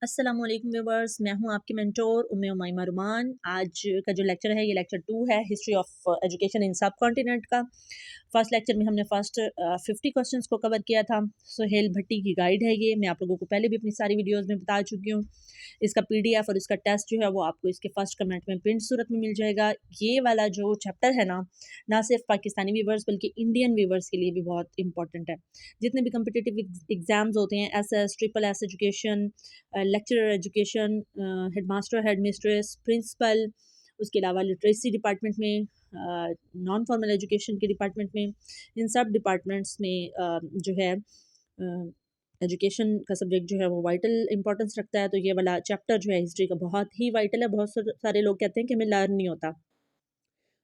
अस्सलामुअलैकुम व्यूवर्स, मैं हूं आपकी मेंटोर उम्मे उमैमा रुमान। आज का जो लेक्चर है ये लेक्चर 2 है, हिस्ट्री ऑफ एजुकेशन इन सब कॉन्टिनेंट का। फर्स्ट लेक्चर में हमने फर्स्ट 50 क्वेश्चंस को कवर किया था। सुहेल भट्टी की गाइड है ये, मैं आप लोगों को पहले भी अपनी सारी वीडियोस में बता चुकी हूँ। इसका पीडीएफ और इसका टेस्ट जो है वो आपको इसके फर्स्ट कमेंट में प्रिंट सूरत में मिल जाएगा। ये वाला जो चैप्टर है ना सिर्फ पाकिस्तानी व्यूवर्स बल्कि इंडियन व्यूवर्स के लिए भी बहुत इंपॉर्टेंट है। जितने भी कम्पिटिटिव एग्जाम्स होते हैं, SS, triple S education, lecturer education, headmaster, headmistress, principal, उसके अलावा लिटरेसी डिपार्टमेंट में, नॉन फॉर्मल एजुकेशन के डिपार्टमेंट में, इन सब डिपार्टमेंट्स में जो है एजुकेशन का सब्जेक्ट जो है वो वाइटल इंपॉर्टेंस रखता है। तो ये वाला चैप्टर जो है हिस्ट्री का बहुत ही वाइटल है। बहुत सारे लोग कहते हैं कि हमें लर्न नहीं होता।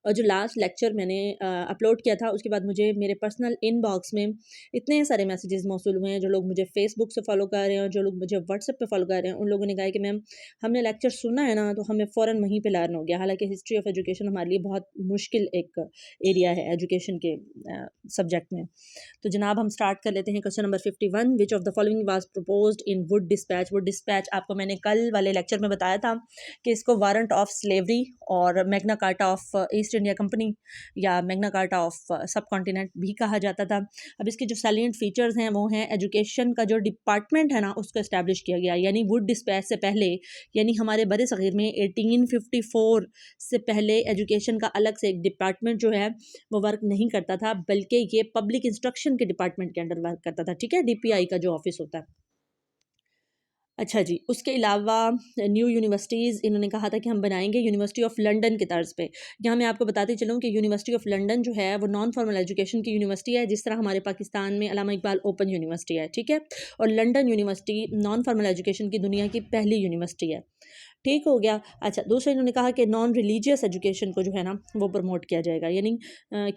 और जो लास्ट लेक्चर मैंने अपलोड किया था उसके बाद मुझे मेरे पर्सनल इनबॉक्स में इतने सारे मैसेजेस मौसूल हुए हैं। जो लोग मुझे फेसबुक से फॉलो कर रहे हैं और जो लोग मुझे व्हाट्सएप पे फॉलो कर रहे हैं, उन लोगों ने कहा कि मैम हमने लेक्चर सुना है ना, तो हमें फ़ौरन वहीं पे लर्न हो गया। हालांकि हिस्ट्री ऑफ एजुकेशन हमारे लिए बहुत मुश्किल एक एरिया है एजुकेशन के सब्जेक्ट में। तो जनाब हम स्टार्ट कर लेते हैं। Question number 51, which of the following was proposed in Wood dispatch. Wood dispatch आपको मैंने कल वाले लेक्चर में बताया था कि इसको वारंट ऑफ स्लेवरी और Magna Carta of East India company या मैग्ना कार्टा ऑफ सब कॉन्टिनेंट भी कहा जाता था। अब इसके जो सैलिएंट फीचर्स हैं वो हैं एजुकेशन का जो डिपार्टमेंट है ना उसको इस्टेब्लिश किया गया। यानी वुड डिस्पैच से पहले, यानी हमारे बड़े सग़ीर में 1854 से पहले एजुकेशन का अलग से एक डिपार्टमेंट जो है वो वर्क नहीं करता था, बल्कि ये पब्लिक इंस्ट्रक्शन के डिपार्टमेंट के अंडर वर्क करता था। ठीक है, डीपीआई का जो ऑफिस होता है। अच्छा जी, उसके अलावा न्यू यूनिवर्सिटीज़ इन्होंने कहा था कि हम बनाएंगे यूनिवर्सिटी ऑफ लंदन की तर्ज पे। यहाँ मैं आपको बताती चलूँ कि यूनिवर्सिटी ऑफ लंदन जो है वो नॉन फॉर्मल एजुकेशन की यूनिवर्सिटी है, जिस तरह हमारे पाकिस्तान में अल्लामा इकबाल ओपन यूनिवर्सिटी है। ठीक है, और London university non formal education की दुनिया की पहली यूनिवर्सिटी है। ठीक हो गया। अच्छा, दूसरा इन्होंने कहा कि नॉन रिलीजियस एजुकेशन को जो है ना वो प्रमोट किया जाएगा। यानी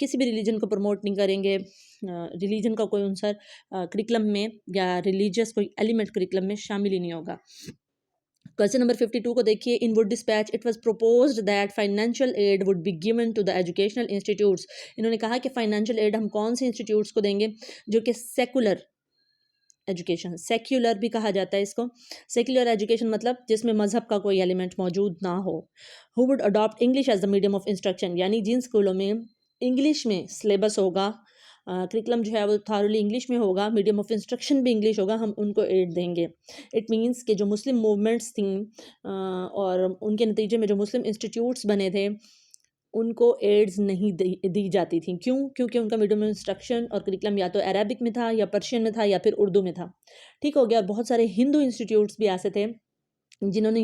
किसी भी रिलीजन को प्रमोट नहीं करेंगे, रिलीजन का कोई आंसर करिकुलम में या रिलीजियस कोई एलिमेंट करिकुलम में शामिल ही नहीं होगा। क्वेश्चन नंबर 52 को देखिए। In Wood despatch it was proposed that financial aid would be given to the educational institutes. इन्होंने कहा कि फाइनेंशियल एड हम कौन से इंस्टीट्यूट्स को देंगे जो कि सेकुलर एजुकेशन, सेक्युलर भी कहा जाता है इसको। सेक्युलर एजुकेशन मतलब जिसमें मजहब का कोई एलिमेंट मौजूद ना हो। Who would adopt English as the medium of instruction, यानी जिन स्कूलों में इंग्लिश में सिलेबस होगा, करिकुलम जो है वो थारोली इंग्लिश में होगा, मीडियम ऑफ इंस्ट्रक्शन भी इंग्लिश होगा, हम उनको एड देंगे। इट मीन्स कि जो मुस्लिम मूवमेंट्स थी और उनके नतीजे में जो मुस्लिम इंस्टीट्यूट्स बने थे उनको एड्स नहीं दी जाती थी। क्यों? क्योंकि उनका मीडियम इंस्ट्रक्शन और करिकुलम या तो अरबिक में था या पर्शियन में था या फिर उर्दू में था। ठीक हो गया। बहुत सारे हिंदू इंस्टीट्यूट्स भी ऐसे थे जिन्होंने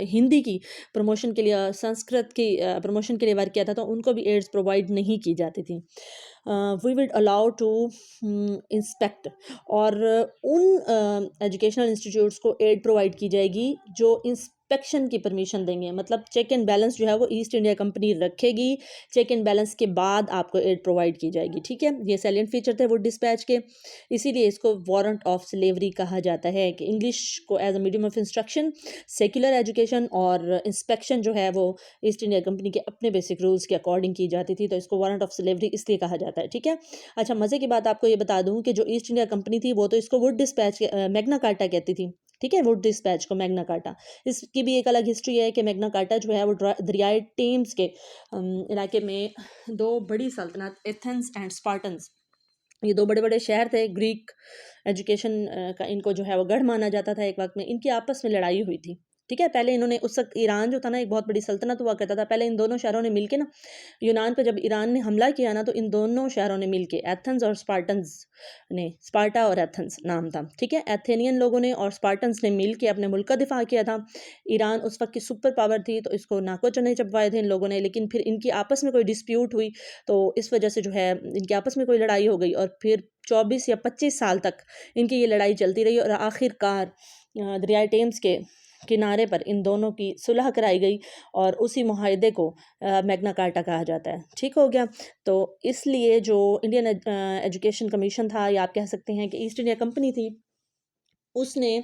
हिंदी की प्रमोशन के लिए, संस्कृत की प्रमोशन के लिए वर्क किया था, तो उनको भी एड्स प्रोवाइड नहीं की जाती थी। We will allow to inspect, और उन एजुकेशनल इंस्टीट्यूट्स को एड प्रोवाइड की जाएगी जो इंस्पेक्शन की परमिशन देंगे। मतलब चेक एंड बैलेंस जो है वो ईस्ट इंडिया कंपनी रखेगी। चेक एंड बैलेंस के बाद आपको एड प्रोवाइड की जाएगी। ठीक है, ये सैलिएंट फीचर थे वुड डिस्पैच के, इसीलिए इसको वारंट ऑफ स्लेवरी कहा जाता है कि इंग्लिश को as a medium of instruction, secular education और इंस्पेक्शन जो है वो ईस्ट इंडिया कंपनी के अपने बेसिक रूल्स के अकॉर्डिंग की जाती थी। तो इसको वारंट ऑफ स्लेवरी इसलिए कहा जाता है। ठीक है। अच्छा, मज़े की बात आपको ये बता दूं कि जो ईस्ट इंडिया कंपनी थी वो तो इसको वुड डिस्पैच मैग्ना कार्टा कहती थी। ठीक है, वुड डिस्पैच को मैग्ना कार्टा। इसकी भी एक अलग हिस्ट्री है कि मैग्ना कार्टा जो है वो दरियाई टेम्स के इलाके में दो बड़ी सल्तनत, एथेंस एंड स्पार्टन्स, ये दो बड़े बड़े शहर थे। ग्रीक एजुकेशन का इनको जो है वो गढ़ माना जाता था। एक वक्त में इनकी आपस में लड़ाई हुई थी। ठीक है, पहले इन्होंने, उस वक्त ईरान जो था ना एक बहुत बड़ी सल्तनत हुआ करता था, पहले इन दोनों शहरों ने मिलके ना यूनान पे जब ईरान ने हमला किया ना, तो इन दोनों शहरों ने मिलके, एथेंस और स्पार्टन्स ने, स्पार्टा और एथेंस नाम था। ठीक है, एथेनियन लोगों ने और स्पार्टन्स ने मिल के अपने मुल्क का दिफा किया था। ईरान उस वक्त की सुपर पावर थी, तो इसको नाको चने चबवाए थे इन लोगों ने। लेकिन फिर इनकी आपस में कोई डिस्प्यूट हुई, तो इस वजह से जो है इनकी आपस में कोई लड़ाई हो गई, और फिर 24 या 25 साल तक इनकी ये लड़ाई चलती रही, और आखिरकार दरियाई टेम्स के किनारे पर इन दोनों की सुलह कराई गई, और उसी मुआहदे को मैग्ना कार्टा कहा जाता है। ठीक हो गया। तो इसलिए जो इंडियन एजुकेशन कमीशन था, या आप कह सकते हैं कि ईस्ट इंडिया कंपनी थी, उसने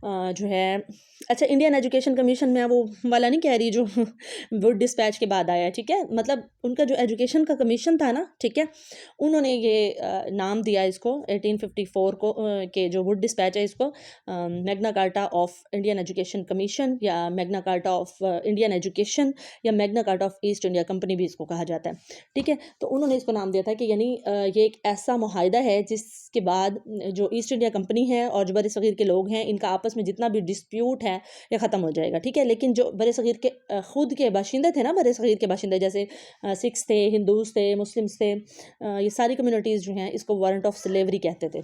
जो है, अच्छा इंडियन एजुकेशन कमीशन में वो वाला नहीं कह रही जो वुड डिस्पैच के बाद आया, ठीक है, मतलब उनका जो एजुकेशन का कमीशन था ना, ठीक है, उन्होंने ये नाम दिया इसको 1854 को के जो वुड डिस्पैच है इसको Magna Carta of Indian education commission या Magna Carta of Indian education या Magna Carta of East India company भी इसको कहा जाता है, ठीक है। तो उन्होंने इसको नाम दिया था कि यानी ये एक ऐसा मुआहिदा है जिसके बाद जो ईस्ट इंडिया कंपनी है और जो बर सग़ीर के लोग हैं इनका आपस में जितना भी डिस्प्यूट है ये ख़त्म हो जाएगा, ठीक है। लेकिन जो बर सग़ीर के ख़ुद के बाशिंदे थे ना, बर सग़ीर के बाशिंदे जैसे सिख्स थे, हिंदूज थे, मुस्लिम्स थे, ये सारी कम्युनिटीज़ जो हैं इसको वारंट ऑफ स्लेवरी कहते थे,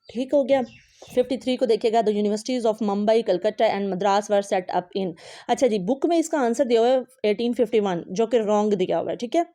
ठीक हो गया। 53 को देखिएगा, the universities of Mumbai, Calcutta and Madras were set up in, अच्छा जी, बुक में इसका आंसर दिया हुआ है 1851 जो कि रॉन्ग दिया हुआ है, ठीक है।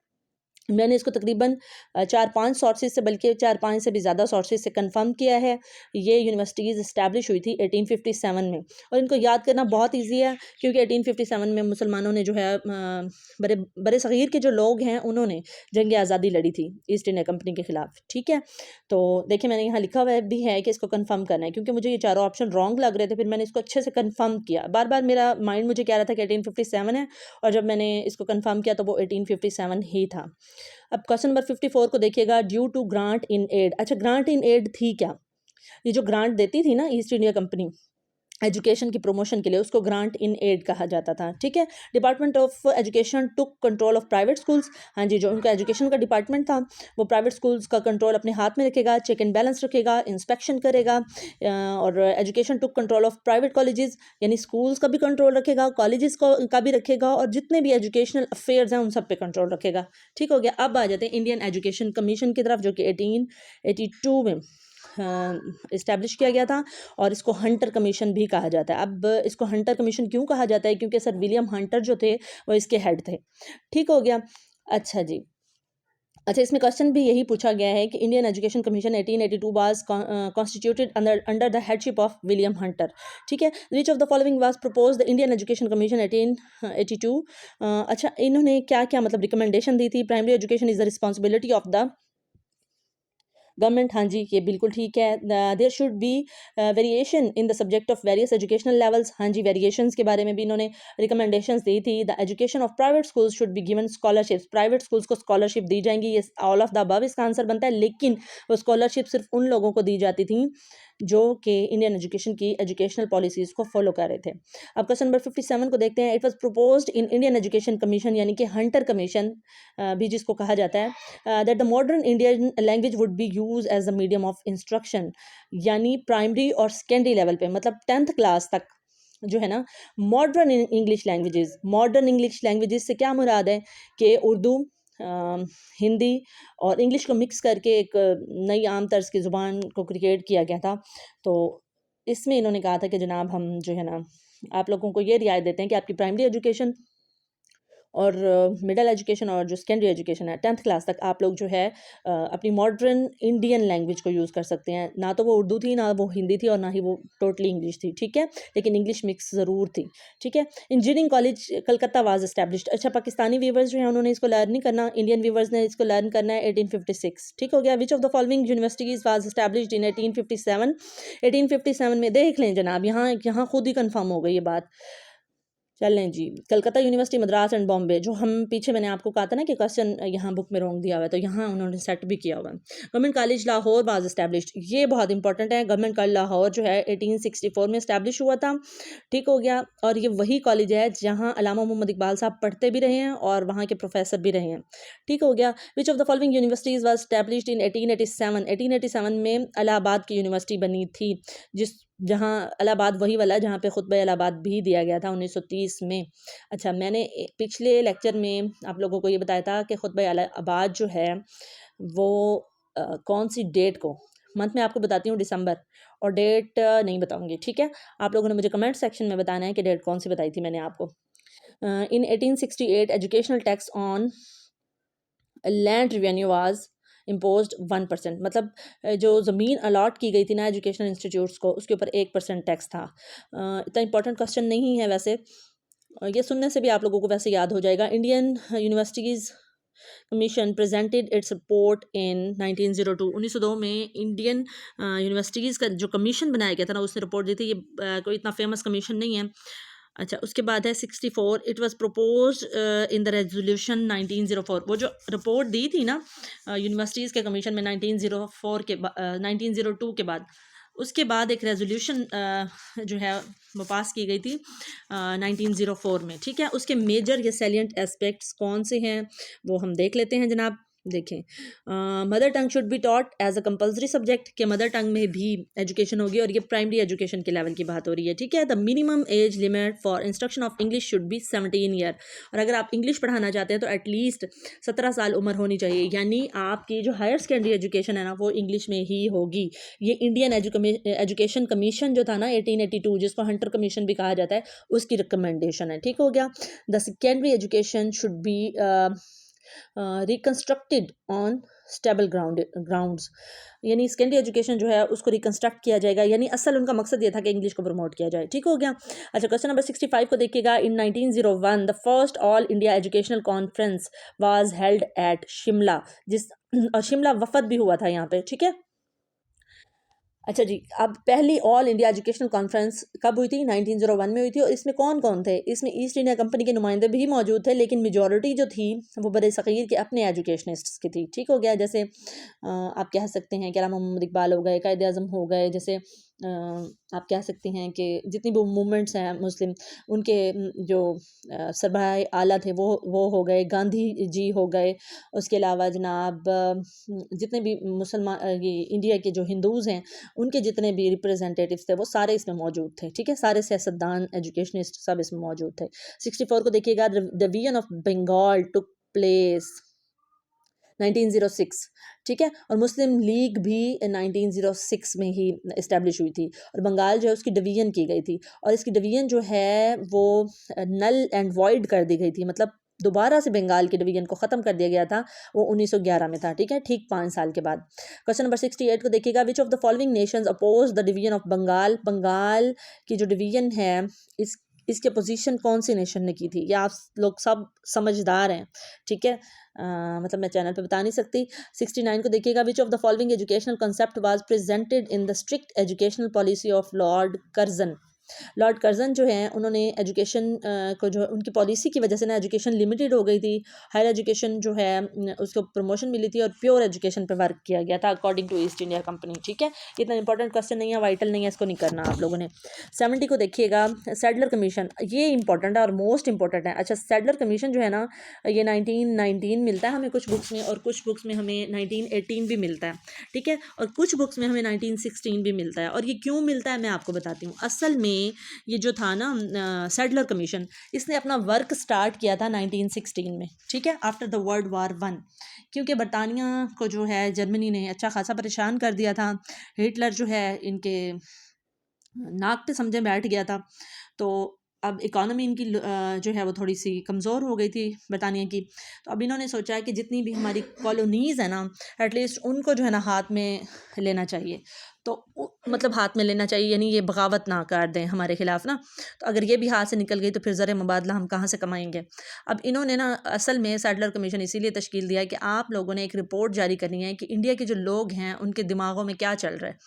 मैंने इसको तकरीबन 4-5 सोर्सेज से, बल्कि 4-5 से भी ज़्यादा सोर्सेज से कंफर्म किया है। ये यूनिवर्सिटीज़ इस्टेब्लिश हुई थी 1857 में, और इनको याद करना बहुत इजी है क्योंकि 1857 में मुसलमानों ने जो है बड़े बड़े सग़ीर के जो लोग हैं उन्होंने जंग आज़ादी लड़ी थी ईस्ट इंडिया कंपनी के ख़िलाफ़, ठीक है। तो देखिए मैंने यहाँ लिखा हुआ भी है कि इसको कंफर्म करना है, क्योंकि मुझे ये चारों ऑप्शन रॉन्ग लग रहे थे, फिर मैंने इसको अच्छे से कंफर्म किया। बार बार मेरा माइंड मुझे कह रहा था कि 1857 है, और जब मैंने इसको कंफर्म किया तो वो 1857 ही था। अब क्वेश्चन नंबर 54 को देखिएगा, due to grant in aid, अच्छा ग्रांट इन एड थी क्या? ये जो ग्रांट देती थी ना ईस्ट इंडिया कंपनी एजुकेशन की प्रमोशन के लिए, उसको ग्रांट इन एड कहा जाता था, ठीक है। Department of education took control of private schools, हाँ जी, जो उनका एजुकेशन का डिपार्टमेंट था वो प्राइवेट स्कूल्स का कंट्रोल अपने हाथ में रखेगा, चेक एंड बैलेंस रखेगा, इंस्पेक्शन करेगा, और education took control of private colleges, यानी स्कूल्स का भी कंट्रोल रखेगा, कॉलेजेस का भी रखेगा, और जितने भी एजुकेशनल अफेयर्स हैं उन सब पे कंट्रोल रखेगा, ठीक हो गया। अब आ जाते हैं इंडियन एजुकेशन कमीशन की तरफ, जो कि 1882 में इस्टेब्लिश किया गया था, और इसको हंटर कमीशन भी कहा जाता है। अब इसको हंटर कमीशन क्यों कहा जाता है? क्योंकि सर विलियम हंटर जो थे वो इसके हेड थे, ठीक हो गया। अच्छा जी, अच्छा इसमें क्वेश्चन भी यही पूछा गया है कि Indian education commission 1882 was constituted under the headship of William Hunter, ठीक है। Which of the following was propose the Indian education commission 1882, अच्छा इन्होंने क्या क्या मतलब रिकमेंडेशन दी थी? Primary education is the responsibility of the government, हाँ जी, ये बिल्कुल ठीक है। There should be variation in the subject of various educational levels, हाँ जी, वेरिएशंस के बारे में भी इन्होंने रिकमेंडेशंस दी थी। The education of private schools should be given scholarships, private schools को स्कॉलरशिप दी जाएंगी, ये ऑल ऑफ द अबव इसका आंसर बनता है। लेकिन वो स्कॉलरशिप सिर्फ उन लोगों को दी जाती थी जो कि इंडियन एजुकेशन की एजुकेशनल पॉलिसीज़ को फॉलो कर रहे थे। अब क्वेश्चन नंबर 57 को देखते हैं। It was proposed in Indian education commission, यानी कि हंटर कमीशन भी जिसको कहा जाता है, that the modern Indian language would be use as a medium of instruction, यानी प्राइमरी और सेकेंडरी लेवल पे, मतलब 10th क्लास तक जो है ना, modern English languages, modern English languages से क्या मुराद है कि उर्दू, हिंदी और इंग्लिश को मिक्स करके एक नई आम तर्ज की ज़ुबान को क्रिएट किया गया था। तो इसमें इन्होंने कहा था कि जनाब हम जो है ना आप लोगों को ये रियायत देते हैं कि आपकी प्राइमरी एजुकेशन और मिडिल एजुकेशन और जो सेकेंडरी एजुकेशन है 10th क्लास तक आप लोग जो है अपनी मॉडर्न इंडियन लैंग्वेज को यूज़ कर सकते हैं। ना तो वो उर्दू थी, ना वो हिंदी थी, और ना ही वो टोटली इंग्लिश थी, ठीक है, लेकिन इंग्लिश मिक्स ज़रूर थी, ठीक है। Engineering college Calcutta was established, अच्छा पाकिस्तानी व्यूवर्स जो हैं उन्होंने इसको लर्न नहीं करना, इंडियन व्यूवर्स ने इसको लर्न करना है 1856, ठीक हो गया। विच of the following universities was established in 1857, 1857 में देख लें जनाब, यहाँ यहाँ खुद ही कन्फर्म हो गई ये बात। चलें जी, कलकत्ता यूनिवर्सिटी, मद्रास एंड बॉम्बे, जो हम पीछे मैंने आपको कहा था ना कि क्वेश्चन यहाँ बुक में रॉन्ग दिया हुआ है, तो यहाँ उन्होंने सेट भी किया हुआ है। Government college Lahore was established, ये बहुत इंपॉर्टेंट है। गवर्नमेंट कॉलेज लाहौर जो है 1864 में एस्टैब्लिश हुआ था, ठीक हो गया। और ये वही कॉलेज है जहाँ अल्लामा मोहम्मद इकबाल साहब पढ़ते भी रहे हैं और वहाँ के प्रोफेसर भी रहे हैं, ठीक हो गया। विच of the following universities was established in 1887, 1887 में इलाहाबाद की यूनिवर्सिटी बनी थी, जिस जहाँ इलाहाबाद वही वाला जहाँ पे खुतबा इलाहाबाद भी दिया गया था 1930 में। अच्छा मैंने पिछले लेक्चर में आप लोगों को ये बताया था कि खुतबा इलाहाबाद जो है वो कौन सी डेट को, मंथ में आपको बताती हूँ दिसंबर, और डेट नहीं बताऊंगी, ठीक है। आप लोगों ने मुझे कमेंट सेक्शन में बताना है कि डेट कौन सी बताई थी मैंने आपको। इन 1868 educational tax on land revenue was imposed 1%, मतलब जो ज़मीन अलॉट की गई थी ना एजुकेशनल इंस्टीट्यूट्स को, उसके ऊपर 1% टैक्स था। इतना इंपॉर्टेंट क्वेश्चन नहीं है वैसे, ये सुनने से भी आप लोगों को वैसे याद हो जाएगा। Indian universities commission presented its report इन 1902। 1902 में इंडियन यूनिवर्सिटीज़ का जो कमीशन बनाया गया था ना, उसने रिपोर्ट दी थी। ये कोई इतना फेमस कमीशन नहीं है। अच्छा, उसके बाद है 64, it was proposed in the resolution 1904। वो जो रिपोर्ट दी थी ना यूनिवर्सिटीज़ के कमीशन में 1904 के 1902 के बाद, उसके बाद एक रेजोल्यूशन जो है वो पास की गई थी 1904 में। ठीक है, उसके मेजर या सैलिएंट एस्पेक्ट्स कौन से हैं वो हम देख लेते हैं जनाब। देखें, mother tongue should be taught as a compulsory subject, के मदर टंग में भी एजुकेशन होगी, और ये प्राइमरी एजुकेशन के लेवल की बात हो रही है। ठीक है, the minimum age limit for instruction of English should be 17 year, और अगर आप इंग्लिश पढ़ाना चाहते हैं तो एटलीस्ट 17 साल उम्र होनी चाहिए, यानी आपकी जो हायर सेकेंडरी एजुकेशन है ना वो इंग्लिश में ही होगी। ये इंडियन एजुकेशन कमीशन जो था ना 1882, जिसको हंटर कमीशन भी कहा जाता है, उसकी रिकमेंडेशन है। ठीक हो गया। The secondary education should B reconstructed on stable grounds, यानी सेकेंडरी एजुकेशन जो है उसको रिकन्स्ट्रक्ट किया जाएगा, यानी असल उनका मकसद ये था कि इंग्लिश को प्रमोट किया जाए। ठीक हो गया। अच्छा, क्वेश्चन नंबर 65 को देखिएगा। इन 1901 the first all India educational conference was held at Shimla, जिस और शिमला वफद भी हुआ था यहाँ पे। ठीक है। अच्छा जी, अब पहली ऑल इंडिया एजुकेशनल कॉन्फ्रेंस कब हुई थी? 1901 में हुई थी। और इसमें कौन कौन थे? इसमें ईस्ट इंडिया कंपनी के नुमाइंदे भी मौजूद थे, लेकिन मेजॉरिटी जो थी वो बर सग़ीर के अपने एजुकेशनिस्ट्स की थी। ठीक हो गया। जैसे आप कह सकते हैं कि अल्लामा मोहम्मद इकबाल हो गए, कायद आज़म हो गए, जैसे आप कह सकते हैं कि जितनी भी मूवमेंट्स हैं मुस्लिम, उनके जो सरबराह आला थे वो हो गए, गांधी जी हो गए। उसके अलावा जनाब जितने भी मुसलमान ये इंडिया के जो हिंदूज़ हैं उनके जितने भी रिप्रेजेंटेटिव्स थे वो सारे इसमें मौजूद थे। ठीक है, सारे सियासतदान एजुकेशनिस्ट सब इसमें मौजूद थे। 64 को देखिएगा। The division of Bengal took place 1906। ठीक है, और मुस्लिम लीग भी 1906 में ही इस्टेब्लिश हुई थी, और बंगाल जो है उसकी डिवीज़न की गई थी, और इसकी डिवीज़न जो है वो नल एंड वॉइड कर दी गई थी, मतलब दोबारा से बंगाल के डिवीजन को ख़त्म कर दिया गया था। वो 1911 में था। ठीक है, ठीक 5 साल के बाद। क्वेश्चन नंबर 68 को देखिएगा। Which of the following nations oppose the division of Bengal, Bengal की जो डिवीजन है इसके पोजीशन कौन सी नेशन ने की थी? ये आप लोग सब समझदार हैं। ठीक है, मतलब मैं चैनल पे बता नहीं सकती। 69 को देखिएगा। Which of the following educational concept was presented in the strict educational policy of Lord Curzon. Lord Curzon जो हैं उन्होंने एजुकेशन को जो उनकी पॉलिसी की वजह से ना एजुकेशन लिमिटेड हो गई थी। हायर एजुकेशन जो है उसको प्रमोशन मिली थी, और प्योर एजुकेशन पे वर्क किया गया था according to East India Company. ठीक है, इतना इंपॉर्टेंट क्वेश्चन नहीं है, वाइटल नहीं है, इसको नहीं करना आप लोगों ने। 70 को देखिएगा। सैडलर कमीशन, ये इंपॉर्टेंट है और मोस्ट इंपॉर्टेंट है। अच्छा, सैडलर कमीशन जो है ना ये 1919 मिलता है हमें कुछ बुक्स में, और कुछ बुक्स में हमें 1918 भी मिलता है। ठीक है, और कुछ बुक्स में हमें 1916 भी मिलता है। और ये क्यों मिलता है मैं आपको बताती हूँ। असल में ये जो था ना सैडलर कमीशन, इसने अपना वर्क स्टार्ट किया था 1916 में। ठीक है, आफ्टर द वर्ल्ड वार 1, क्योंकि बरतानिया को जो है जर्मनी ने अच्छा खासा परेशान कर दिया था। हिटलर जो है इनके नाक पे समझे बैठ गया था। तो अब इकॉनमी इनकी जो है वो थोड़ी सी कमज़ोर हो गई थी बरतानिया की। तो अब इन्होंने सोचा है कि जितनी भी हमारी कॉलोनीज़ है ना, एटलीस्ट उनको जो है ना हाथ में लेना चाहिए। तो मतलब हाथ में लेना चाहिए, यानी ये बगावत ना कर दें हमारे ख़िलाफ़ ना। तो अगर ये भी हाथ से निकल गई तो फिर ज़र मुबादला हम कहाँ से कमाएंगे। अब इन्होंने ना असल में सैडलर कमीशन इसीलिए तश्कील दिया है कि आप लोगों ने एक रिपोर्ट जारी करनी है कि इंडिया के जो लोग हैं उनके दिमागों में क्या चल रहा है।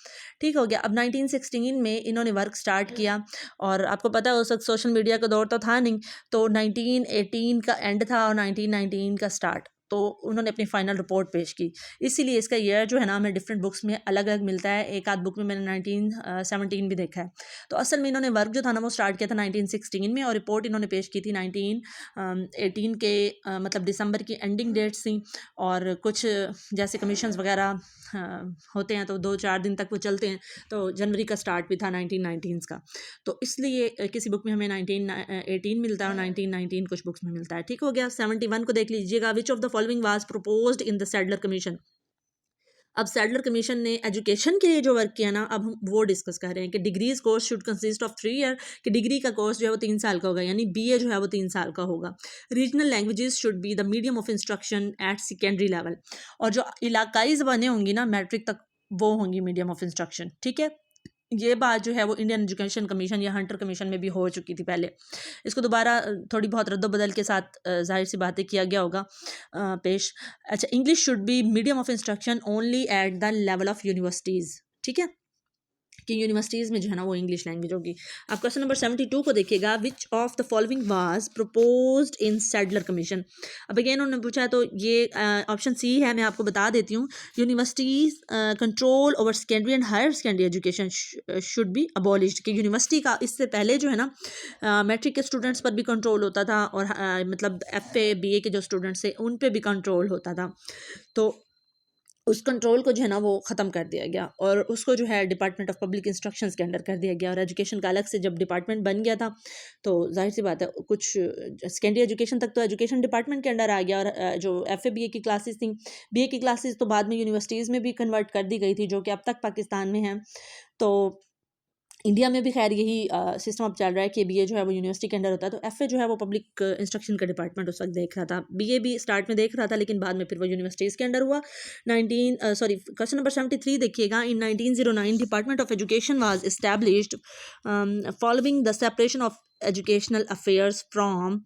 ठीक हो गया। अब 1916 में इन्होंने वर्क स्टार्ट किया, और आपको पता है उस वक्त सोशल मीडिया का दौर तो था नहीं, तो 1918 का एंड था और 1919 का स्टार्ट। तो उन्होंने अपनी फाइनल रिपोर्ट पेश की। इसीलिए इसका ईयर जो है ना हमें डिफरेंट बुक्स में अलग अलग मिलता है। एक आध बुक में मैंने 1917 भी देखा है। तो असल में इन्होंने वर्क जो था ना वो स्टार्ट किया था 1916 में, और रिपोर्ट इन्होंने पेश की थी 1918 के मतलब दिसंबर की एंडिंग डेट्स थी। और कुछ जैसे कमीशंस वगैरह होते हैं तो 2-4 दिन तक वो चलते हैं, तो जनवरी का स्टार्ट भी था 1919 का। तो इसलिए किसी बुक में हमें 1918 मिलता है और 1919 कुछ बुक्स में मिलता है। ठीक हो गया। 71 को देख लीजिएगा। विच of the following was proposed in the Sadler commission. अब सैडलर कमीशन ने एजुकेशन के लिए जो वर्क किया ना, अब हम वो डिस्कस कर रहे हैं कि degrees course should consist of 3 year, कि डिग्री का कोर्स जो है वो 3 साल का होगा, यानी बीए जो है वो 3 साल का होगा। Regional languages should be the medium of instruction at secondary level, और जो इलाकाई ज़बानें होंगी ना मैट्रिक तक वो होंगी मीडियम ऑफ इंस्ट्रक्शन। ठीक है, ये बात जो है वो इंडियन एजुकेशन कमीशन या हंटर कमीशन में भी हो चुकी थी पहले। इसको दोबारा थोड़ी बहुत रद्दोबदल के साथ ज़ाहिर सी बातें किया गया होगा पेश। अच्छा, English should be medium of instruction only at the level of universities, ठीक है, कि यूनिवर्सिटीज़ में जो है ना वो इंग्लिश लैंग्वेज होगी। आप क्वेश्चन नंबर 72 को देखिएगा, which of the following was proposed in Sadler commission. अब अगेन उन्होंने पूछा तो ये ऑप्शन सी है, मैं आपको बता देती हूँ। Universities control over secondary and higher secondary education should be abolished, कि यूनिवर्सिटी का इससे पहले जो है ना मैट्रिक के स्टूडेंट्स पर भी कंट्रोल होता था और मतलब FA BA के जो स्टूडेंट्स थे उन पर भी कंट्रोल होता था, तो उस कंट्रोल को जो है ना वो ख़त्म कर दिया गया और उसको जो है डिपार्टमेंट ऑफ पब्लिक इंस्ट्रक्शंस के अंडर कर दिया गया। और एजुकेशन का अलग से जब डिपार्टमेंट बन गया था तो जाहिर सी बात है कुछ सेकेंडरी एजुकेशन तक तो एजुकेशन डिपार्टमेंट के अंडर आ गया, और जो FA BA की क्लासेस थी, BA की क्लासेस तो बाद में यूनिवर्सिटीज़ में भी कन्वर्ट कर दी गई थी, जो कि अब तक पाकिस्तान में है। तो इंडिया में भी खैर यही सिस्टम अब चल रहा है कि BA जो है वो यूनिवर्सिटी के अंडर होता है, तो FA जो है वो पब्लिक इंस्ट्रक्शन का डिपार्टमेंट उस वक्त देख रहा था। BA भी स्टार्ट में देख रहा था लेकिन बाद में फिर वो यूनिवर्सिटीज़ के अंडर हुआ। क्वेश्चन नंबर 73 देखिएगा, इन 1909 department of education was established following the separation of educational affairs from,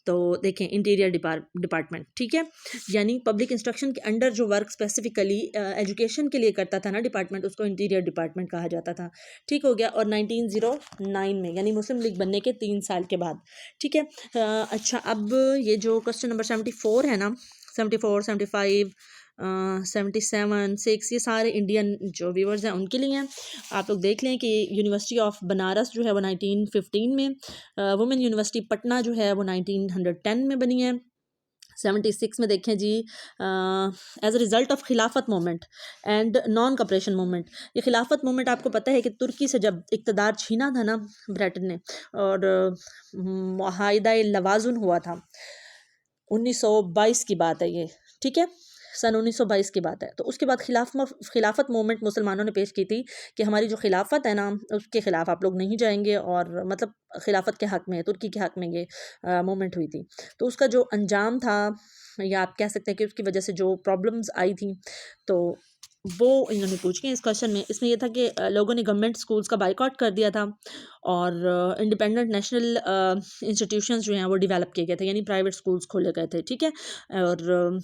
तो देखें इंटीरियर डिपार्टमेंट, ठीक है, यानी पब्लिक इंस्ट्रक्शन के अंडर जो वर्क स्पेसिफिकली एजुकेशन के लिए करता था ना डिपार्टमेंट, उसको इंटीरियर डिपार्टमेंट कहा जाता था, ठीक हो गया। और 1909 में यानी मुस्लिम लीग बनने के 3 साल के बाद, ठीक है। अच्छा, अब ये जो क्वेश्चन नंबर 74 है ना, 74 75 77 6, ये सारे इंडियन जो व्यूवर्स हैं उनके लिए हैं। आप लोग देख लें कि यूनिवर्सिटी ऑफ बनारस जो है वो 1915 में, वुमेन यूनिवर्सिटी पटना जो है वो 1910 में बनी है। 76 में देखें जी, एज अ रिज़ल्ट ऑफ खिलाफत movement and non cooperation movement. ये खिलाफत मूवमेंट आपको पता है कि तुर्की से जब इक़्तिदार छीना था ना ब्रिटेन ने, और मुआहिदा लवाज़ुन हुआ था, 1922 की बात है ये, ठीक है, सन 1922 की बात है। तो उसके बाद खिलाफत मूवमेंट मुसलमानों ने पेश की थी कि हमारी जो खिलाफत है ना उसके ख़िलाफ़ आप लोग नहीं जाएंगे, और मतलब खिलाफत के हक़ में, तुर्की के हक़ में ये मूवमेंट हुई थी। तो उसका जो अंजाम था, या आप कह सकते हैं कि उसकी वजह से जो प्रॉब्लम्स आई थी, तो वो इन्होंने पूछी इस क्वेश्चन में। इसमें यह था कि लोगों ने गवर्नमेंट स्कूल्स का बाइकआउट कर दिया था और इंडिपेंडेंट नेशनल इंस्टीट्यूशंस जो हैं वो डेवलप किए गए थे, यानी प्राइवेट स्कूल्स खोले गए थे, ठीक है। और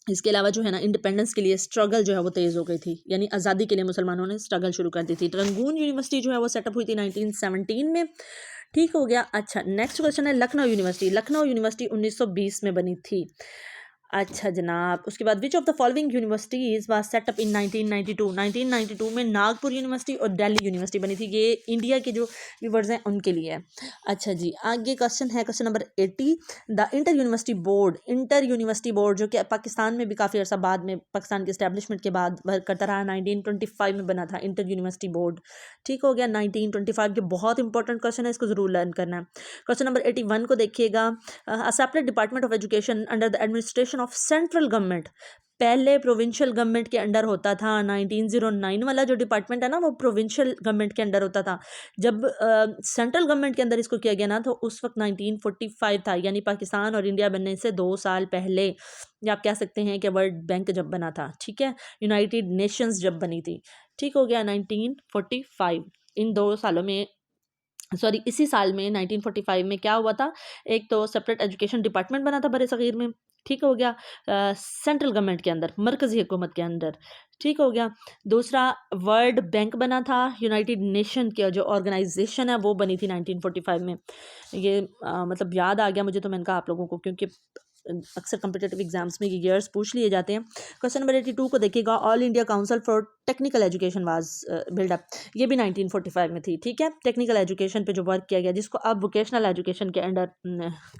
इसके अलावा जो है ना इंडिपेंडेंस के लिए स्ट्रगल जो है वो तेज़ हो गई थी, यानी आज़ादी के लिए मुसलमानों ने स्ट्रगल शुरू कर दी थी। रंगून यूनिवर्सिटी जो है वो सेटअप हुई थी 1917 में, ठीक हो गया। अच्छा, नेक्स्ट क्वेश्चन है लखनऊ यूनिवर्सिटी। लखनऊ यूनिवर्सिटी 1920 में बनी थी। अच्छा जनाब, उसके बाद which of the following universities was set up in 1992। 1992 में नागपुर यूनिवर्सिटी और दिल्ली यूनिवर्सिटी बनी थी। ये इंडिया के जो व्यूवर्स हैं उनके लिए है। अच्छा जी, आगे क्वेश्चन है question number 80, the inter university board. Inter university board जो कि पाकिस्तान में भी काफ़ी अर्सा बाद में, पाकिस्तान के इस्टेब्लिशमेंट के बाद वर्क करता रहा, 1925 में बना था इंटर यूनिवर्सिटी बोर्ड, ठीक हो गया। 1925 के बहुत इंपॉर्टेंट क्वेश्चन है, इसको ज़रूर लर्न करना है। क्वेश्चन नंबर 81 को देखिएगा, a separate department of education under the administration of central government, पहले प्रोविंशियल गवर्नमेंट के अंडर होता था। 1909 वाला जो डिपार्टमेंट है ना वो प्रोविंशियल गवर्नमेंट के अंडर होता था। जब सेंट्रल गवर्नमेंट के अंदर इसको किया गया ना तो उस वक्त 1945 था, यानी पाकिस्तान और इंडिया बनने से 2 साल पहले, या आप कह सकते हैं कि वर्ल्ड बैंक जब बना था, ठीक है, यूनाइटेड नेशंस जब बनी थी, ठीक हो गया, 1945। इन 2 सालों में, सॉरी इसी साल में 1945 में क्या हुआ था, एक तो सेपरेट एजुकेशन डिपार्टमेंट बना था बड़े सग़ीर में, ठीक हो गया, सेंट्रल गवर्नमेंट के अंदर, मरकज़ी हुकूमत के अंदर, ठीक हो गया। दूसरा, वर्ल्ड बैंक बना था, यूनाइटेड नेशन की जो ऑर्गेनाइजेशन है वो बनी थी 1945 में। ये मतलब याद आ गया मुझे, तो मैंने कहा आप लोगों को, क्योंकि अक्सर कम्पिटेटिव एग्जाम्स में ये ईयर्स पूछ लिए जाते हैं। क्वेश्चन नंबर 82 को देखिएगा, All India Council for Technical Education was build up. ये भी 1945 में थी, ठीक है। टेक्निकल एजुकेशन पे जो वर्क किया गया, जिसको अब वोकेशनल एजुकेशन के अंडर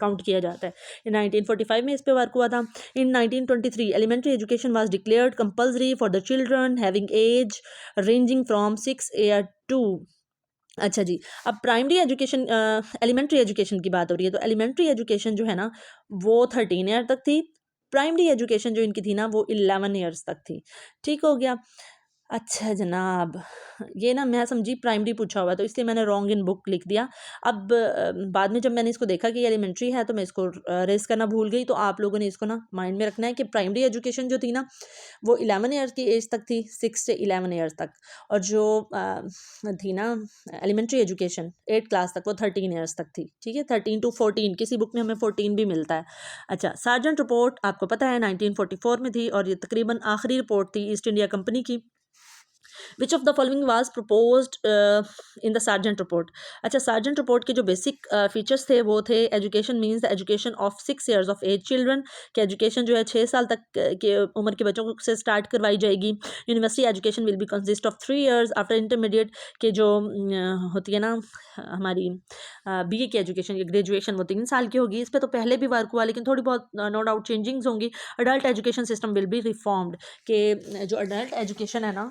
काउंट किया जाता है, ये 1945 में इस पे वर्क हुआ था। In 1923 elementary education was declared compulsory for the children having age ranging from 6 year to. अच्छा जी, अब प्राइमरी एजुकेशन, एलिमेंट्री एजुकेशन की बात हो रही है, तो एलिमेंट्री एजुकेशन जो है ना वो 13 ईयर तक थी। प्राइमरी एजुकेशन जो इनकी थी ना वो 11 ईयर्स तक थी, ठीक हो गया। अच्छा जनाब, ये ना मैं समझी प्राइमरी पूछा हुआ है, तो इसलिए मैंने रॉन्ग इन बुक लिख दिया। अब बाद में जब मैंने इसको देखा कि ये एलिमेंट्री है तो मैं इसको रेस करना भूल गई। तो आप लोगों ने इसको ना माइंड में रखना है कि प्राइमरी एजुकेशन जो थी ना वो 11 ईयर्स की एज तक थी, 6 से 11 ईयर्स तक। और जो थी ना एलिमेंट्री एजुकेशन 8 क्लास तक, वो 13 ईयर्स तक थी। ठीक है, 13 to 14, किसी बुक में हमें 14 भी मिलता है। अच्छा, सार्जेंट रिपोर्ट आपको पता है 1944 में थी और ये तकरीबन आखिरी रिपोर्ट थी ईस्ट इंडिया कंपनी की। Which of the following was proposed in the Sargent report. अच्छा, सार्जेंट रिपोर्ट के जो बेसिक फीचर्स थे वो थे education means the education of 6 years of age children, कि एजुकेशन जो है 6 साल तक के उम्र के बच्चों से स्टार्ट करवाई जाएगी। University education will be consist of 3 years after intermediate, के जो होती है ना हमारी बीए की एजुकेशन, ये ग्रेजुएशन वो 3 साल की होगी। इस पर तो पहले भी वर्क हुआ, लेकिन थोड़ी बहुत नो डाउट चेंजिंग्स होंगी। Adult education system will be reformed, के जो अडल्ट एजुकेशन है ना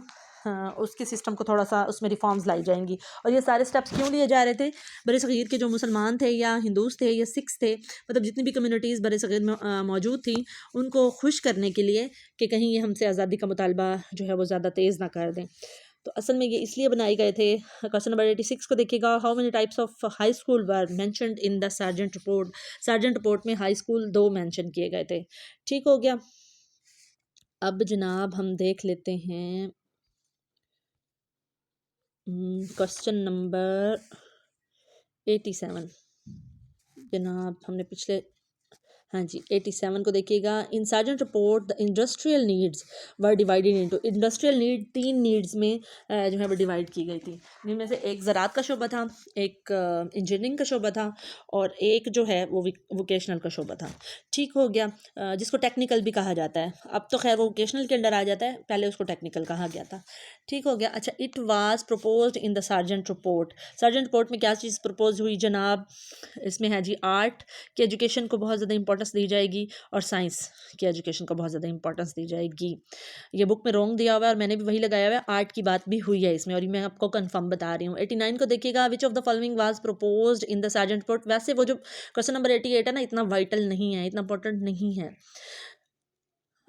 उसके सिस्टम को थोड़ा सा उसमें रिफॉर्म्स लाई जाएंगी। और ये सारे स्टेप्स क्यों लिए जा रहे थे? बर सग़ीर के जो मुसलमान थे या हिंदूस थे या सिख्स थे, मतलब जितनी भी कम्युनिटीज़ बर सग़ीर में मौजूद थी, उनको खुश करने के लिए कि कहीं ये हमसे आज़ादी का मुतालबा जो है वो ज़्यादा तेज़ ना कर दें। तो असल में ये इसलिए बनाए गए थे। क्वेश्चन नंबर 86 को देखिएगा, how many types of high school were mentioned in the Sargent report. Sergeant report में हाई स्कूल 2 मैंशन किए गए थे। ठीक हो गया। अब जनाब हम देख लेते हैं क्वेश्चन नंबर 87। जनाब हमने पिछले, हाँ जी 87 को देखिएगा। In Sargent report the industrial needs were divided into. Industrial need 3 needs में जो है वो डिवाइड की गई थी, जिनमें से एक ज़राअत का शोबा था, एक इंजीनियरिंग का शोबा था, और एक जो है वो वोकेशनल का शोबा था। ठीक हो गया, जिसको टेक्निकल भी कहा जाता है। अब तो खैर वो वोकेशनल के अंडर आ जाता है, पहले उसको टेक्निकल कहा गया था। ठीक हो गया। अच्छा, it was proposed in the Sargent report. Sergeant report में क्या चीज़ प्रपोज हुई जनाब? इसमें है जी आर्ट की एजुकेशन को बहुत ज़्यादा इंपॉर्टेंस दी जाएगी और साइंस की एजुकेशन को बहुत ज़्यादा इंपॉर्टेंस दी जाएगी। ये बुक में रॉन्ग दिया हुआ है और मैंने भी वही लगाया हुआ है। आर्ट की बात भी हुई है इसमें, और ये मैं आपको कंफर्म बता रही हूँ। 89 को देखिएगा, which of the following was proposed in the Sargent report. वैसे वो जो क्वेश्चन नंबर 88 है ना, इतना वाइटल नहीं है, इतना इंपॉर्टेंट नहीं है।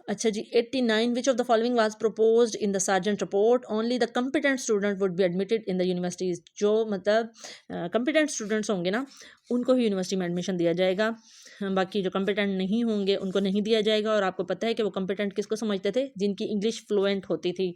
अच्छा जी, 89, विच of the following was proposed in the Sargent report, only the competent student would be admitted in the universities. जो मतलब कम्पिटेंट स्टूडेंट्स होंगे ना, उनको ही यूनिवर्सिटी में एडमिशन दिया जाएगा, बाकी जो कम्पिटेंट नहीं होंगे उनको नहीं दिया जाएगा। और आपको पता है कि वो कम्पिटेंट किसको समझते थे? जिनकी इंग्लिश फ्लुएंट होती थी।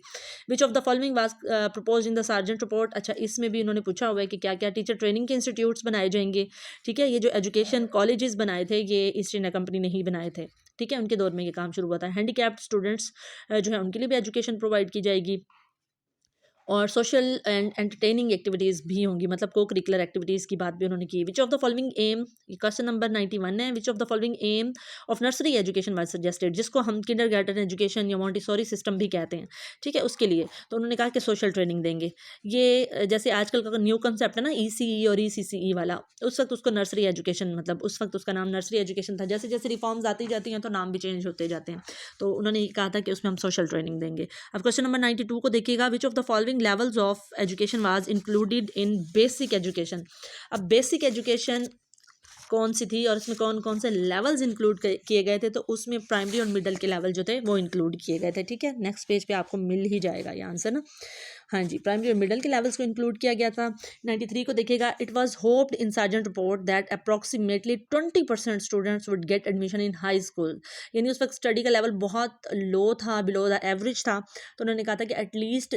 विच of the following was proposed in the Sargent report. अच्छा, इसमें भी उन्होंने पूछा हुआ है कि क्या क्या टीचर ट्रेनिंग के इंस्टीट्यूट्स बनाए जाएंगे। ठीक है, ये जो एजुकेशन कॉलेजेस बनाए थे ये ईस्ट इंडिया कंपनी ने ही बनाए थे। ठीक है, उनके दौर में ये काम शुरू हुआ था। हैंडीकैप्ड स्टूडेंट्स जो है उनके लिए भी एजुकेशन प्रोवाइड की जाएगी, और सोशल एंड एंटरटेनिंग एक्टिविटीज़ भी होंगी, मतलब को करिकुलर एक्टिविटीज़ की बात भी उन्होंने की। Which of the following aim, question number 91 है, which of the following aim of nursery education was suggested, जिसको हम किंडरगार्टन एजुकेशन या मॉन्टेसोरी सिस्टम भी कहते हैं। ठीक है, उसके लिए तो उन्होंने कहा कि सोशल ट्रेनिंग देंगे। ये जैसे आजकल का न्यू कंसेप्ट है ना ECE और ECCE वाला, उस वक्त उसको नर्सरी एजुकेशन, मतलब उस वक्त उसका नाम नर्सरी एजुकेशन था। जैसे जैसे रिफॉर्म्स आती जाती हैं तो नाम भी चेंज होते जाते हैं, तो उन्होंने कहा था कि उसमें हम सोशल ट्रेनिंग देंगे। अब क्वेश्चन नंबर 92 को देखिएगा, which of the following levels of education was included in basic education. अब बेसिक एजुकेशन कौन सी थी और इसमें कौन कौन से लेवल्स इंक्लूड किए गए थे? तो उसमें प्राइमरी और मिडिल के लेवल जो थे वो इंक्लूड किए गए थे। ठीक है, नेक्स्ट पेज पे आपको मिल ही जाएगा ये आंसर ना। हाँ जी, प्राइमरी और मिडिल के लेवल्स को इंक्लूड किया गया था। 93 को देखिएगा, it was hoped in Sargent report that approximately 20% students would get admission in high school. यानी उस वक्त स्टडी का लेवल बहुत लो था, बिलो द एवरेज था। तो उन्होंने कहा था कि एटलीस्ट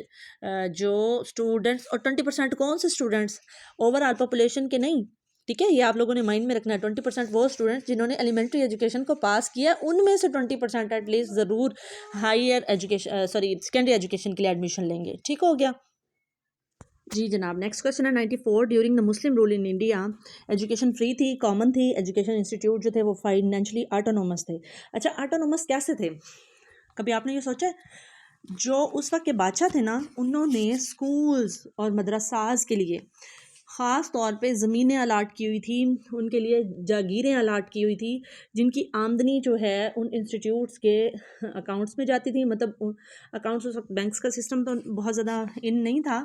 जो स्टूडेंट्स, और 20% कौन से स्टूडेंट्स? ओवरऑल पॉपुलेशन के नहीं। ठीक है, ये आप लोगों ने माइंड में रखना है। 20% वो स्टूडेंट्स जिन्होंने एलिमेंट्री एजुकेशन को पास किया, उनमें से 20% एटलीस्ट ज़रूर हायर एजुकेशन सेकेंडरी एजुकेशन के लिए एडमिशन लेंगे। ठीक हो गया जी जनाब। नेक्स्ट क्वेश्चन है 94, during the Muslim rule in India education free थी, कॉमन थी, एजुकेशन इंस्टीट्यूट जो थे वो फाइनेंशियली ऑटोनोमस थे। अच्छा, ऑटोनोमस कैसे थे? कभी आपने ये सोचा है? जो उस वक्त के बादशाह थे ना, उन्होंने स्कूल्स और मदरसाज के लिए ख़ास तौर पे ज़मीनें अलाट की हुई थी, उनके लिए जागीरें अलाट की हुई थी, जिनकी आमदनी जो है उन इंस्टीट्यूट्स के अकाउंट्स में जाती थी। मतलब अकाउंट्स, उस वक्त बैंक्स का सिस्टम तो बहुत ज़्यादा इन नहीं था।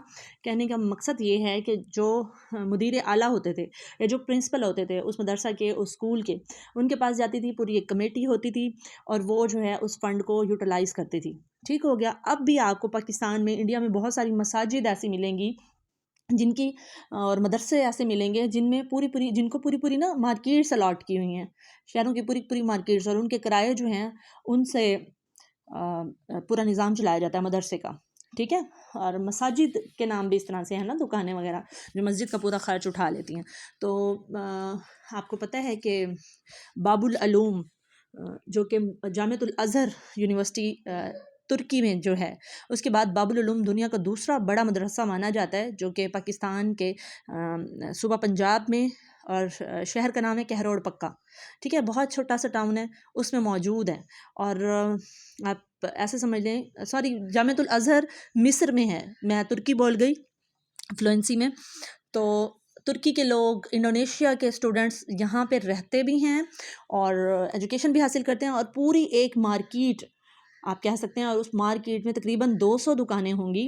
कहने का मकसद ये है कि जो मुदीर आला होते थे या जो प्रिंसिपल होते थे उस मदरसा के, उस स्कूल के, उनके पास जाती थी, पूरी एक कमेटी होती थी और वो जो है उस फ़ंड को यूटिलाइज़ करती थी। ठीक हो गया। अब भी आपको पाकिस्तान में, इंडिया में बहुत सारी मसाजिद ऐसी मिलेंगी जिनकी, और मदरसे ऐसे मिलेंगे जिनमें जिनको पूरी पूरी ना मार्केट्स अलॉट की हुई हैं, शहरों की पूरी पूरी मार्केट्स, और उनके किराए जो हैं उनसे पूरा निज़ाम चलाया जाता है मदरसे का। ठीक है। और मसाजिद के नाम भी इस तरह से है ना, दुकानें वगैरह जो मस्जिद का पूरा खर्च उठा लेती हैं। तो आपको पता है कि बाबुल अलूम, जो कि जामिअतुल अज़हर यूनिवर्सिटी तुर्की में जो है, उसके बाद बाबुल उलूम दुनिया का दूसरा बड़ा मदरसा माना जाता है, जो कि पाकिस्तान के सूबा पंजाब में, और शहर का नाम है कहरोड़ पक्का। ठीक है, बहुत छोटा सा टाउन है, उसमें मौजूद है। और आप ऐसे समझ लें, सॉरी, जामिअतुल अज़हर मिस्र में है, मैं तुर्की बोल गई फ्लुएंसी में। तो तुर्की के लोग, इंडोनेशिया के स्टूडेंट्स यहाँ पे रहते भी हैं और एजुकेशन भी हासिल करते हैं, और पूरी एक मार्केट आप कह सकते हैं, और उस मार्केट में तकरीबन 200 दुकानें होंगी।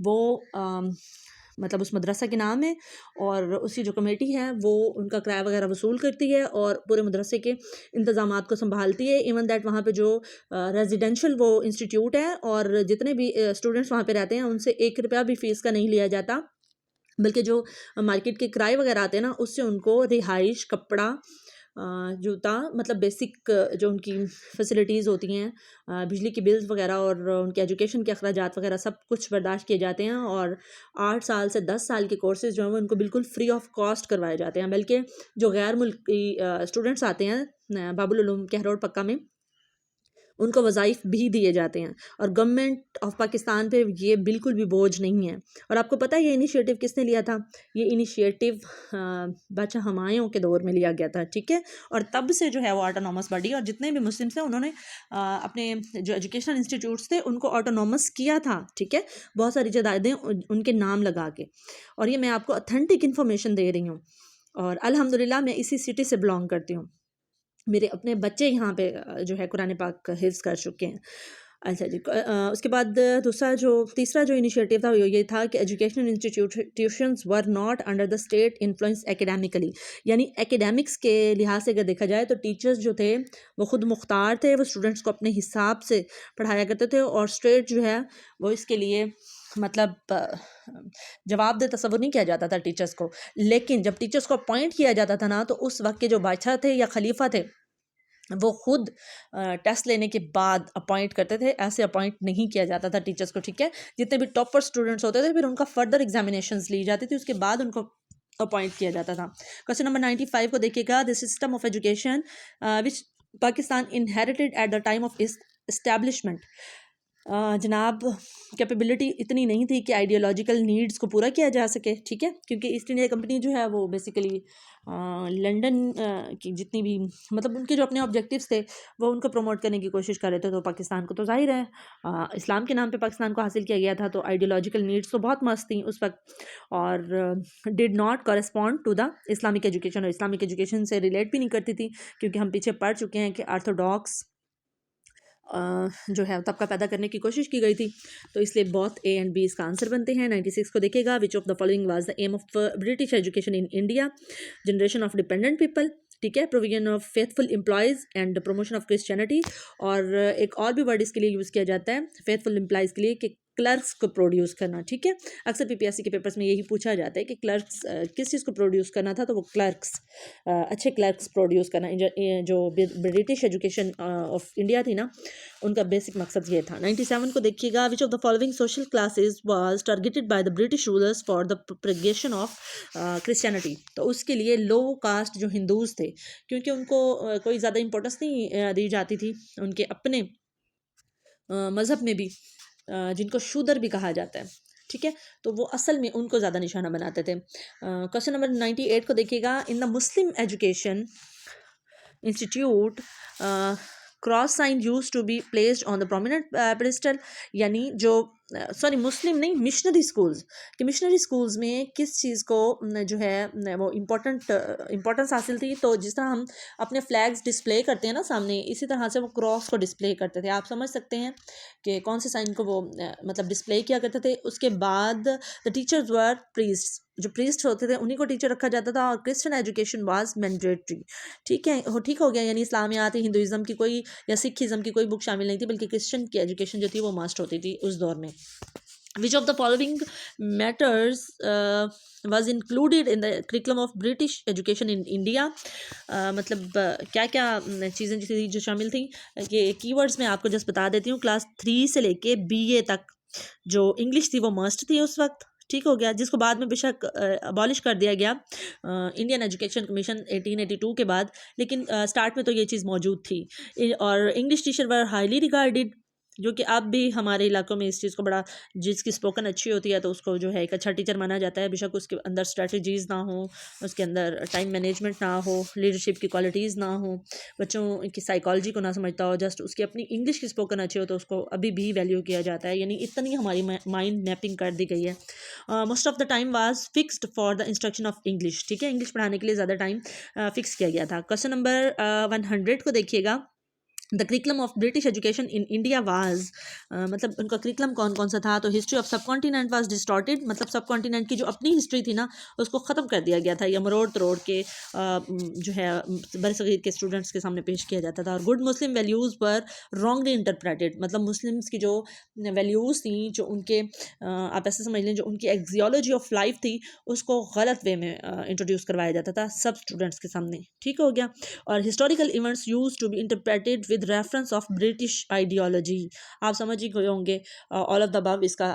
वो मतलब उस मदरसा के नाम है, और उसकी जो कमेटी है वो उनका किराया वगैरह वसूल करती है और पूरे मदरसे के इंतज़ामात को संभालती है। इवन दैट वहाँ पे जो रेजिडेंशियल वो इंस्टीट्यूट है, और जितने भी स्टूडेंट्स वहाँ पे रहते हैं उनसे 1 रुपया भी फ़ीस का नहीं लिया जाता, बल्कि जो मार्केट के किराए वगैरह आते हैं ना, उससे उनको रिहाइश, कपड़ा, जूता, मतलब बेसिक जो उनकी फैसिलिटीज़ होती हैं, बिजली की बिल्स वगैरह और उनके एजुकेशन के अखराजात वगैरह सब कुछ बर्दाश्त किए जाते हैं। और 8 साल से 10 साल के कोर्सेज़ जो हैं वो उनको बिल्कुल फ्री ऑफ कॉस्ट करवाए जाते हैं। बल्कि जो गैर मुल्की स्टूडेंट्स आते हैं बाबुल उलूम कहरोड़ पक्का में, उनको वज़ाइफ भी दिए जाते हैं, और गवर्नमेंट ऑफ पाकिस्तान पे ये बिल्कुल भी बोझ नहीं है। और आपको पता है ये इनिशिएटिव किसने लिया था? ये इनिशिएटिव बादशाह हुमायूं के दौर में लिया गया था। ठीक है। और तब से जो है वो ऑटोनॉमस बॉडी, और जितने भी मुस्लिम्स थे उन्होंने अपने जो एजुकेशनल इंस्टीट्यूट्स थे उनको ऑटोनॉमस किया था। ठीक है। बहुत सारी जदायदें उनके नाम लगा के, और ये मैं आपको ऑथेंटिक इन्फॉर्मेशन दे रही हूँ, और अल्हम्दुलिल्लाह मैं इसी सिटी से बिलोंग करती हूँ। मेरे अपने बच्चे यहाँ पे जो है कुरान पाक हिफ्ज़ कर चुके हैं। अच्छा जी। उसके बाद तीसरा जो इनिशिएटिव था वो ये था कि educational institutions were not under the state influence academically, यानी एकेडमिक्स के लिहाज से अगर देखा जाए तो टीचर्स जो थे वो खुद मुख्तार थे, वो स्टूडेंट्स को अपने हिसाब से पढ़ाया करते थे, और स्टेट जो है वो इसके लिए मतलब जवाबदेह तस्वुर नहीं किया जाता था टीचर्स को। लेकिन जब टीचर्स को अपॉइंट किया जाता था ना, तो उस वक्त के जो बादशाह थे या खलीफा थे वो खुद टेस्ट लेने के बाद अपॉइंट करते थे, ऐसे अपॉइंट नहीं किया जाता था टीचर्स को। ठीक है। जितने भी टॉपर स्टूडेंट्स होते थे फिर उनका फर्दर एग्जामिनेशंस ली जाती थी, उसके बाद उनको अपॉइंट किया जाता था। क्वेश्चन नंबर 95 को देखिएगा। The system of education which Pakistan inherited at the time of establishment. जनाब, कैपेबिलिटी इतनी नहीं थी कि आइडियोलॉजिकल नीड्स को पूरा किया जा सके। ठीक है। क्योंकि ईस्ट इंडिया कंपनी जो है वो बेसिकली लंदन की जितनी भी, मतलब उनके जो अपने ऑब्जेक्टिव्स थे वो उनको प्रमोट करने की कोशिश कर रहे थे। तो पाकिस्तान को तो जाहिर है इस्लाम के नाम पे पाकिस्तान को हासिल किया गया था, तो आइडियोलॉजिकल नीड्स तो बहुत मस्त थी उस वक्त, और did not correspond to the Islamic education, और इस्लामिक एजुकेशन से रिलेट भी नहीं करती थी, क्योंकि हम पीछे पढ़ चुके हैं कि आर्थोडॉक्स जो है तबका पैदा करने की कोशिश की गई थी। तो इसलिए बहुत ए एंड बी इसका आंसर बनते हैं। 96 को देखेगा। Which of the following was the aim of British education in India? Generation of dependent people. ठीक है। Provision of faithful employees and promotion of Christianity. और एक और भी वर्ड इसके लिए यूज़ किया जाता है फेथफुल एम्प्लॉयज़ के लिए, कि क्लर्क्स को प्रोड्यूस करना। ठीक है। अक्सर पीपीएससी के पेपर्स में यही पूछा जाता है कि क्लर्क्स किस चीज़ को प्रोड्यूस करना था, तो वो क्लर्क्स, अच्छे क्लर्क्स प्रोड्यूस करना। जो ब्रिटिश एजुकेशन ऑफ इंडिया थी ना, उनका बेसिक मकसद ये था। 97 को देखिएगा। Which of the following social classes was targeted by the British rulers for the propagation of Christianity? तो उसके लिए लो कास्ट जो हिंदूज थे, क्योंकि उनको कोई ज़्यादा इंपॉर्टेंस नहीं दी जाती थी उनके अपने मज़हब में भी, जिनको शूदर भी कहा जाता है। ठीक है। तो वो असल में उनको ज़्यादा निशाना बनाते थे। क्वेश्चन नंबर 98 को देखिएगा। In the Muslim education institute cross sign use to be placed on the prominent pedestal, यानी जो सॉरी मुस्लिम नहीं, मिशनरी स्कूल्स, कि मिशनरी स्कूल्स में किस चीज़ को जो है वो इम्पोर्टेंस हासिल थी। तो जिस तरह हम अपने फ्लैग्स डिस्प्ले करते हैं ना सामने, इसी तरह से वो क्रॉस को डिस्प्ले करते थे। आप समझ सकते हैं कि कौन से साइन को वो मतलब डिस्प्ले किया करते थे। उसके बाद द टीचर्स वर प्रीस्ट, जो प्रीस्ट होते थे उन्हीं को टीचर रखा जाता था, और क्रिश्चियन एजुकेशन वाज मैंडेटरी। ठीक हो गया, यानी इस्लामियात हिंदुज़म की कोई या सिखिज़म की कोई बुक शामिल नहीं थी, बल्कि क्रिश्चियन की एजुकेशन जो थी वो मस्ट होती थी उस दौर में। Which of the following matters was included in the curriculum of British education in India? मतलब क्या क्या चीज़ें थी जो शामिल थी, ये कीवर्ड्स मैं आपको जस्ट बता देती हूँ। क्लास 3 से लेके BA तक जो इंग्लिश थी वो मस्ट थी उस वक्त। ठीक हो गया, जिसको बाद में बेशक अबॉलिश कर दिया गया इंडियन एजुकेशन कमीशन 1882 के बाद, लेकिन स्टार्ट में तो ये चीज़ मौजूद थी। और इंग्लिश टीचर वर हाईली रिगार्डेड, जो कि अब भी हमारे इलाकों में इस चीज़ को बड़ा, जिसकी स्पोकन अच्छी होती है तो उसको जो है एक अच्छा टीचर माना जाता है, बेशक उसके अंदर स्ट्रेटजीज़ ना हो, उसके अंदर टाइम मैनेजमेंट ना हो, लीडरशिप की क्वालिटीज़ ना हो, बच्चों की साइकोलॉजी को ना समझता हो, जस्ट उसकी अपनी इंग्लिश की स्पोकन अच्छी हो तो उसको अभी भी वैल्यू किया जाता है। यानी इतनी हमारी माइंड मैपिंग कर दी गई है। Most of the time was fixed for the instruction of English. ठीक है, इंग्लिश पढ़ाने के लिए ज़्यादा टाइम फिक्स किया गया था। क्वेश्चन नंबर 100 को देखिएगा। The curriculum of British education in India was, मतलब उनका करिकुलम कौन कौन सा था। तो हिस्ट्री ऑफ सब कॉन्टिनेंट वाज डिस्टॉर्टेड, मतलब सब कॉन्टिनेंट की जो अपनी हिस्ट्री थी ना उसको ख़त्म कर दिया गया था, या मरोड़ तरोड़ के जो है बरसगीर के स्टूडेंट्स के सामने पेश किया जाता था। और गुड मुस्लिम वैल्यूज़ पर रॉन्गली इंटरप्रेटेड, मतलब मुस्लिम्स की जो वैल्यूज़ थी, जो उनके आप ऐसे समझ लें जो उनकी एक्जियोलॉजी ऑफ लाइफ थी उसको गलत वे में इंट्रोड्यूस करवाया जाता था सब स्टूडेंट्स के सामने। ठीक हो गया। और historical events use to be interpreted with reference of British ideology. आप समझ ही गए होंगे, ऑल ऑफ द अबव इसका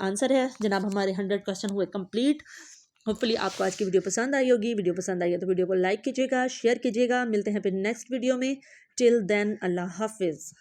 आंसर है जनाब। हमारे 100 क्वेश्चन हुए कंप्लीट। होपफुली आपको आज की वीडियो पसंद आई होगी। वीडियो पसंद आई है तो वीडियो को लाइक कीजिएगा, शेयर कीजिएगा। मिलते हैं फिर नेक्स्ट वीडियो में। टिल देन अल्लाह हाफिज़।